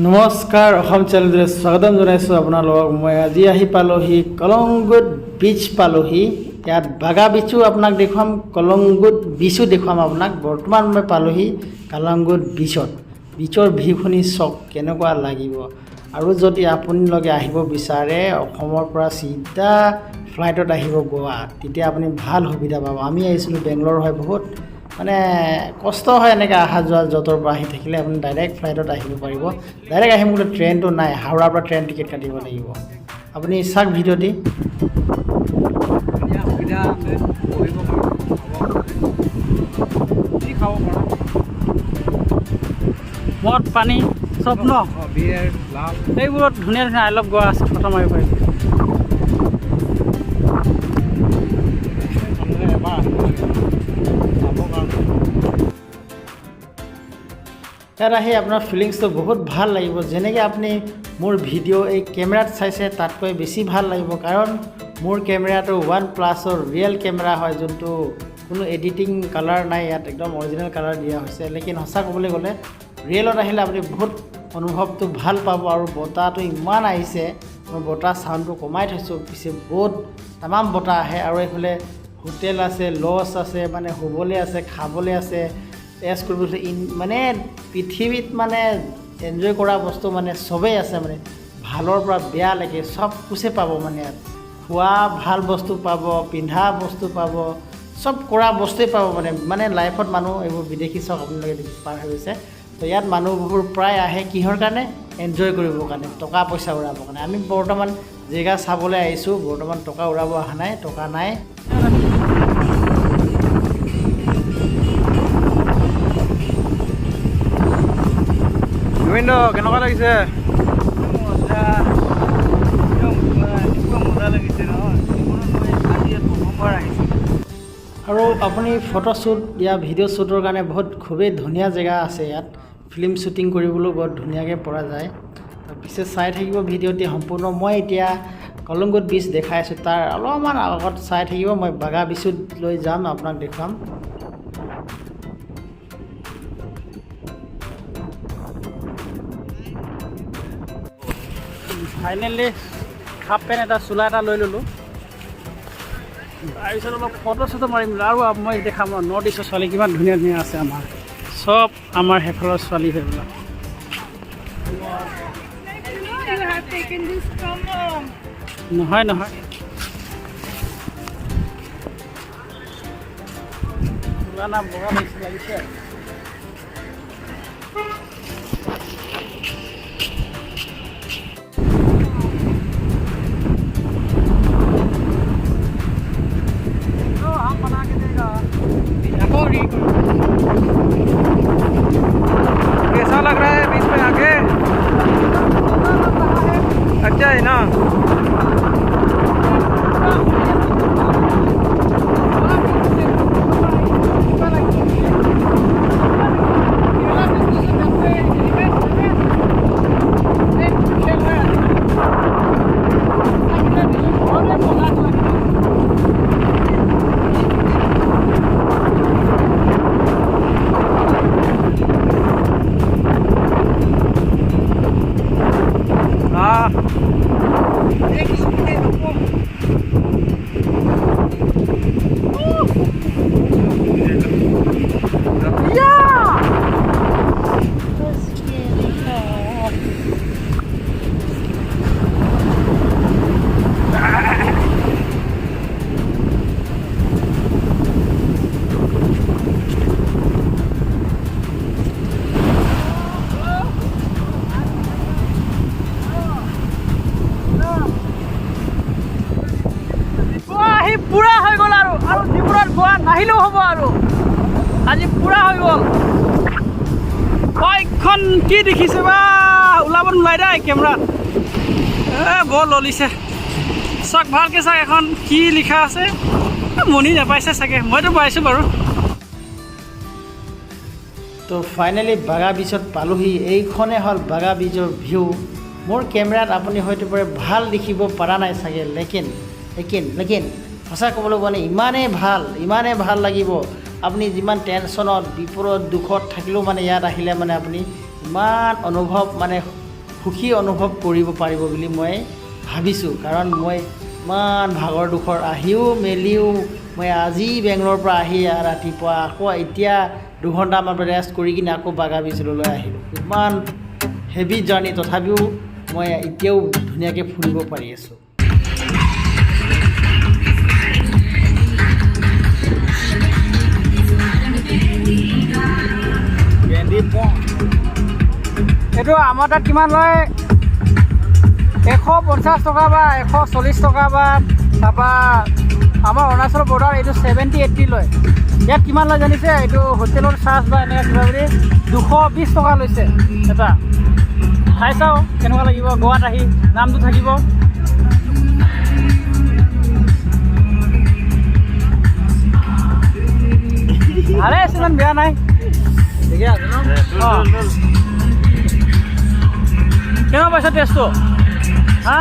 নমস্কাৰ অসম চেনেললৈ স্বাগতম জনাইছোঁ আপোনালোকক। মই আজি আহি পালোহি কলংগুট বিচ পালোহি। ইয়াত বাগা বিচো আপোনাক দেখুৱাম, কলংগুট বিচো দেখুৱাম আপোনাক। বৰ্তমান মই পালোহি কলংগুট বিচত। বিচৰ ভিউখিনি চাওক কেনেকুৱা লাগিব। আৰু যদি আপোনালোকে আহিব বিচাৰে অসমৰ পৰা চিধা ফ্লাইটত আহিব গোৱা, তেতিয়া আপুনি ভাল সুবিধা পাব। আমি আহিছিলোঁ বেংগলোৰ হয়, বহুত মানে কষ্ট হয় এনেকৈ অহা যোৱা, য'তৰ পৰা আহি থাকিলে আপুনি ডাইৰেক্ট ফ্লাইটত আহিব পাৰিব। ডাইৰেক্ট আহিম বোলে ট্ৰেইনটো নাই, হাওড়াৰ পৰা ট্ৰেইন টিকেট কাটিব লাগিব। আপুনি চাওক ভিডিঅ'টি। মদ পানী চব ন এইবোৰত ধুনীয়া ধুনীয়া আই লাভ গোৱা আছে, ফটো মাৰিব পাৰিব। ইয়াত আহি আপোনাৰ ফিলিংছটো বহুত ভাল লাগিব। যেনেকৈ আপুনি মোৰ ভিডিঅ' এই কেমেৰাত চাইছে তাতকৈ বেছি ভাল লাগিব, কাৰণ মোৰ কেমেৰাটো OnePlus-ৰ ৰিয়েল কেমেৰা হয়, যোনটো কোনো এডিটিং কালাৰ নাই, ইয়াত একদম অৰিজিনেল কালাৰ দিয়া হৈছে। লেকিন সঁচা ক'বলৈ গ'লে ৰিয়েলত আহিলে আপুনি বহুত অনুভৱটো ভাল পাব। আৰু বতাহটো ইমান আহিছে, মই বতাহ চাউণ্ডটো কমাই থৈছোঁ, পিছে বহুত তামাম বতাহ আহে। আৰু এইফালে হোটেল আছে, লজ আছে, মানে শুবলৈ আছে, খাবলৈ আছে, এছ কৰিবলৈ মানে পৃথিৱীত মানে এনজয় কৰা বস্তু মানে চবেই আছে, মানে ভালৰ পৰা বেয়ালৈকে চব কুচে পাব। মানে ইয়াত খোৱা ভাল বস্তু পাব, পিন্ধা বস্তু পাব, চব কৰা বস্তুৱেই পাব। মানে লাইফত মানুহ এইবোৰ বিদেশী চাওক আপোনালোকে পাৰ হৈ গৈছে। তো ইয়াত মানুহবোৰ প্ৰায় আহে কিহৰ কাৰণে? এনজয় কৰিবৰ কাৰণে, টকা পইচা উৰাবৰ কাৰণে। আমি বৰ্তমান জেগা চাবলৈ আহিছোঁ, বৰ্তমান টকা উৰাব অহা নাই, টকা নাই। কেনেকুৱা লাগিছে? আৰু আপুনি ফটোশ্বুট या ভিডিঅ' শ্বুটৰ কাৰণে বহুত খুবেই ধুনীয়া জেগা আছে ইয়াত। ফিল্ম শ্বুটিং কৰিবলৈও বহুত ধুনীয়াকৈ পৰা যায়। তাৰপিছত চাই থাকিব ভিডিঅ'টি সম্পূৰ্ণ। মই এতিয়া কলংগুট বিচ দেখাই আছোঁ, তাৰ অলপমান আগত চাই থাকিব। মই বাগা বিচত লৈ যাম, আপোনাক দেখুৱাম। ফাইনেলি হাফ পেণ্ট এটা, চোলা এটা লৈ ল'লোঁ। তাৰপিছত অলপ ফটো চটো মাৰিম। আৰু মই দেখাম নৰ্থ ইষ্টৰ ছোৱালী কিমান ধুনীয়া ধুনীয়া আছে। আমাৰ চব আমাৰ সেইফালৰ ছোৱালী সেইবিলাক। নহয় নহয়, পুৰানা বগা লাগিছে। कैसा लग रहा है बीच में आके? अच्छा है ना? পুৰা হৈ গ'ল আৰু জীৱনত গোৱা নাহিলেও হ'ব। আৰু আজি পুৰা হৈ গ'ল। বাইকখন কি দেখিছে বা, ওলাব নোলাই দেই কেমেৰাত। বৰ ললিছে। চাওক ভালকৈ চাওক, এখন কি লিখা আছে মনি নাপাইছে চাগে, মইতো পাইছোঁ বাৰু। তো ফাইনেলি বাগা বিচত পালোহি। এইখনেই হ'ল বাগা বিচৰ ভিউ। মোৰ কেমেৰাত আপুনি হয়তো পাৰে ভাল দেখিব পৰা নাই চাগে, লেকিন সঁচা ক'বলৈ গ'লে ইমানেই ভাল লাগিব। আপুনি যিমান টেনশ্যনত, বিপদত, দুখত থাকিলেও মানে ইয়াত আহিলে মানে আপুনি ইমান অনুভৱ মানে সুখী অনুভৱ কৰিব পাৰিব বুলি মই ভাবিছোঁ। কাৰণ মই ইমান ভাগৰ দুখৰ আহিও মেলিও মই আজি বেংগলোৰৰ পৰা আহি ৰাতিপুৱা আকৌ এতিয়া 2 ঘণ্টামান ৰেষ্ট কৰি কিনে আকৌ বাগা বীজলৈ আহিলোঁ। ইমান হেভি জাৰ্ণি, তথাপিও মই এতিয়াও ধুনীয়াকৈ ফুৰিব পাৰি আছোঁ। এইটো আমাৰ তাত কিমান লয়? 150 টকা বা 140 টকা বা তাৰপৰা আমাৰ অৰুণাচল বৰ্ডাৰ এইটো 70-80 লয়। ইয়াত কিমান লয় জানিছে? এইটো হোটেলৰ চাৰ্জ বা এনেকৈ কিবা বুলি 220 টকা লৈছে এটা। খাই চাওঁ কেনেকুৱা লাগিব। গোৱাত আহি নামটো থাকিব। ভালে আছে, ইমান বেয়া নাই, ঠিকে আছে ন? অঁ, কেনেকুৱা পাইছা টেষ্টটো? হা,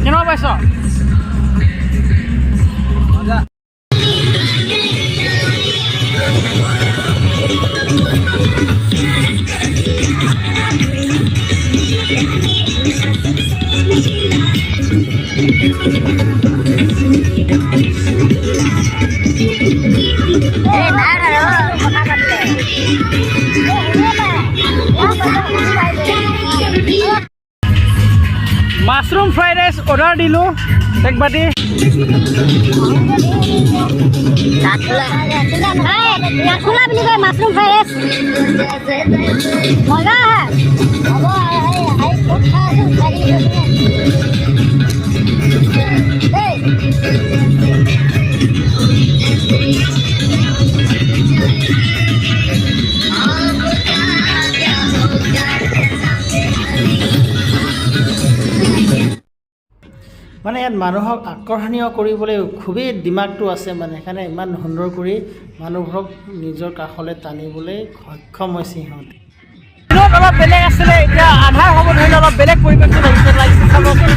কেনেকুৱা পাইছ? মাছৰুম ফ্ৰাইড ৰাইচ অৰ্ডাৰ দিলোঁ এক বাটি। কাঠফুলা বুলি কয় মাছৰুম ফ্ৰাইড ৰাইচ, মজা মানে ইয়াত মানুহক আকৰ্ষণীয় কৰিবলৈ খুবেই দিমাগটো আছে, মানে সেইকাৰণে ইমান সুন্দৰ কৰি মানুহবোৰক নিজৰ কাষলৈ টানিবলৈ সক্ষম হৈছে সিহঁতে। অলপ বেলেগ আছিলে, এতিয়া আধাৰ হ'ব ধৰিলে অলপ বেলেগ পৰিৱেশটো লাগিছে চাবচোন।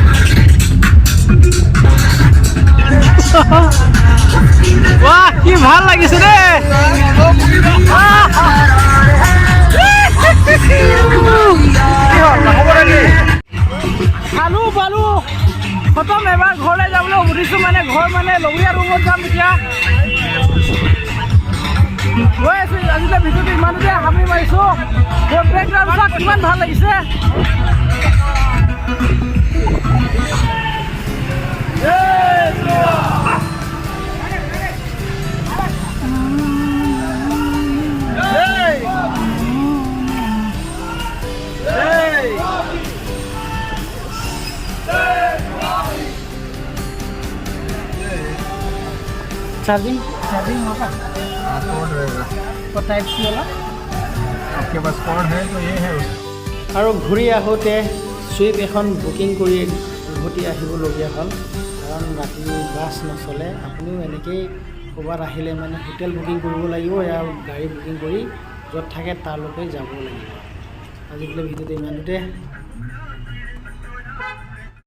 বাহ, কি ভাল লাগিছে দেই। খালো পালো খতম। এবাৰ ঘৰলৈ যাবলৈ সুধিছোঁ, মানে ঘৰ মানে লগৰীয়া ৰুমত যাম এতিয়া। গৈ আছোঁ আজিলৈ ভিডিঅ'টো ইমানতে সামৰি মাৰিছোঁ। বেকগ্ৰাউণ্ড কিমান ভাল লাগিছে। चार्जिंग होगा? कोड रहेगा। तो टाइप सी वाला आपके पास कोड है तो ये है। আৰু ঘূৰি আহোঁতে চুইপ এখন বুকিং কৰি উভতি আহিবলগীয়া হ'ল, কাৰণ ৰাতি বাছ নচলে। আপুনিও এনেকৈয়ে ক'ৰবাত আহিলে মানে হোটেল বুকিং কৰিব লাগিব, ইয়াৰ গাড়ী বুকিং কৰি য'ত থাকে তালৈকে যাব লাগিব। আজিকালি ভিডিঅ'টো ইমানতে।